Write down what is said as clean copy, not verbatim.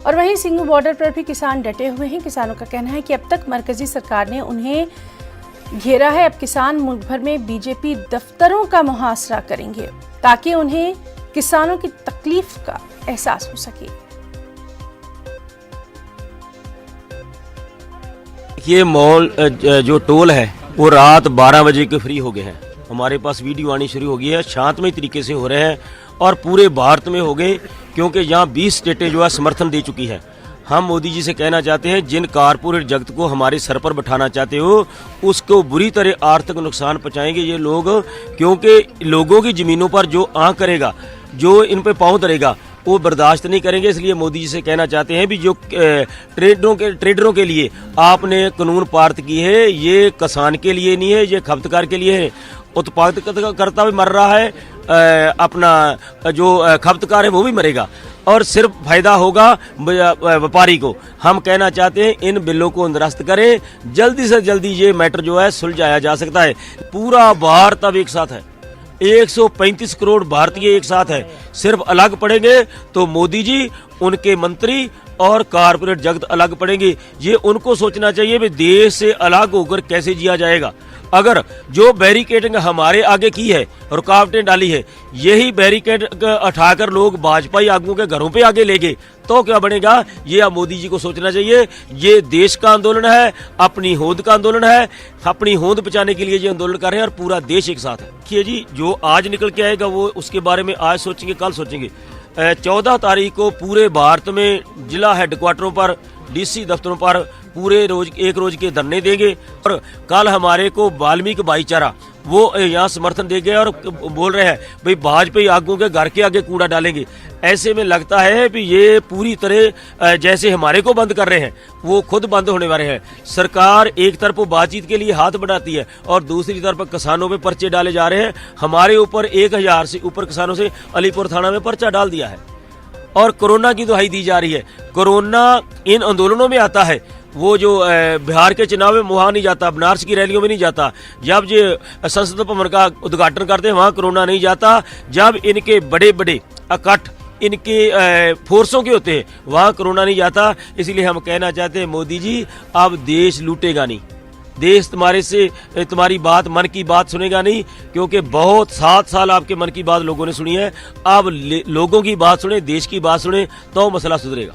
और वहीं सिंघू बॉर्डर पर भी किसान डटे हुए हैं। किसानों का कहना है कि अब तक मरकजी सरकार ने उन्हें घेरा है। अब किसान मुल्क भर में बीजेपी दफ्तरों का मुहासरा करेंगे ताकि उन्हें किसानों की तकलीफ का एहसास हो सके। ये मॉल जो टोल है वो रात 12 बजे के फ्री हो गए हैं। हमारे पास वीडियो आनी शुरू हो गई है, शांतमय तरीके से हो रहे हैं और पूरे भारत में हो गए, क्योंकि यहाँ 20 स्टेटें जो है समर्थन दे चुकी है। हम मोदी जी से कहना चाहते हैं, जिन कारपोरेट जगत को हमारे सर पर बैठाना चाहते हो उसको बुरी तरह आर्थिक नुकसान पहुंचाएंगे ये लोग, क्योंकि लोगों की जमीनों पर जो आंख करेगा, जो इन पे पांव धरेगा, वो बर्दाश्त नहीं करेंगे। इसलिए मोदी जी से कहना चाहते हैं भी जो ट्रेडरों के लिए आपने कानून पारित की है, ये किसान के लिए नहीं है, ये खपतकार के लिए है। उत्पादकता भी मर रहा है, अपना जो खपतकार है वो भी मरेगा और सिर्फ फायदा होगा व्यापारी को। हम कहना चाहते हैं इन बिलों को निरस्त करें, जल्दी से जल्दी ये मैटर जो है सुलझाया जा सकता है। पूरा भारत अब एक साथ है, 135 करोड़ भारतीय एक साथ है। सिर्फ अलग पड़ेंगे तो मोदी जी, उनके मंत्री और कारपोरेट जगत अलग पड़ेंगे। ये उनको सोचना चाहिए भी देश से अलग होकर कैसे जिया जाएगा। अगर जो बैरिकेडिंग हमारे आगे की है, रुकावटें डाली है, यही बैरिकेड उठाकर लोग भाजपाई आगुओं के घरों पे आगे ले गए तो क्या बनेगा? ये अब मोदी जी को सोचना चाहिए। ये देश का आंदोलन है, अपनी होंद का आंदोलन है, अपनी होंद बचाने के लिए ये आंदोलन कर रहे हैं और पूरा देश एक साथ है। देखिए जी, जो आज निकल के आएगा वो उसके बारे में आज सोचेंगे, कल सोचेंगे। 14 तारीख को पूरे भारत में जिला हेडक्वार्टरों पर, डीसी दफ्तरों पर पूरे एक रोज के धरने देंगे और कल हमारे को वाल्मीकि भाईचारा वो यहाँ समर्थन देंगे और बोल रहे हैं भाई भाजपा आगुओं के घर के आगे कूड़ा डालेंगे। ऐसे में लगता है कि ये पूरी तरह जैसे हमारे को बंद कर रहे हैं वो खुद बंद होने वाले हैं। सरकार एक तरफ बातचीत के लिए हाथ बढ़ाती है और दूसरी तरफ किसानों पे पर्चे डाले जा रहे हैं। हमारे ऊपर 1000 से ऊपर किसानों से अलीपुर थाना में पर्चा डाल दिया है और कोरोना की दुहाई दी जा रही है। कोरोना इन आंदोलनों में आता है, वो जो बिहार के चुनाव में वहाँ नहीं जाता, बनारस की रैलियों में नहीं जाता। जब ये संसद भवन का उद्घाटन करते हैं वहाँ कोरोना नहीं जाता। जब इनके बड़े बड़े इकट्ठ इनके फोर्सों के होते हैं वहाँ कोरोना नहीं जाता। इसलिए हम कहना चाहते हैं मोदी जी, अब देश लूटेगा नहीं, देश तुम्हारी बात, मन की बात सुनेगा नहीं, क्योंकि बहुत 7 साल आपके मन की बात लोगों ने सुनी है। अब लोगों की बात सुने, देश की बात सुने तो मसला सुधरेगा।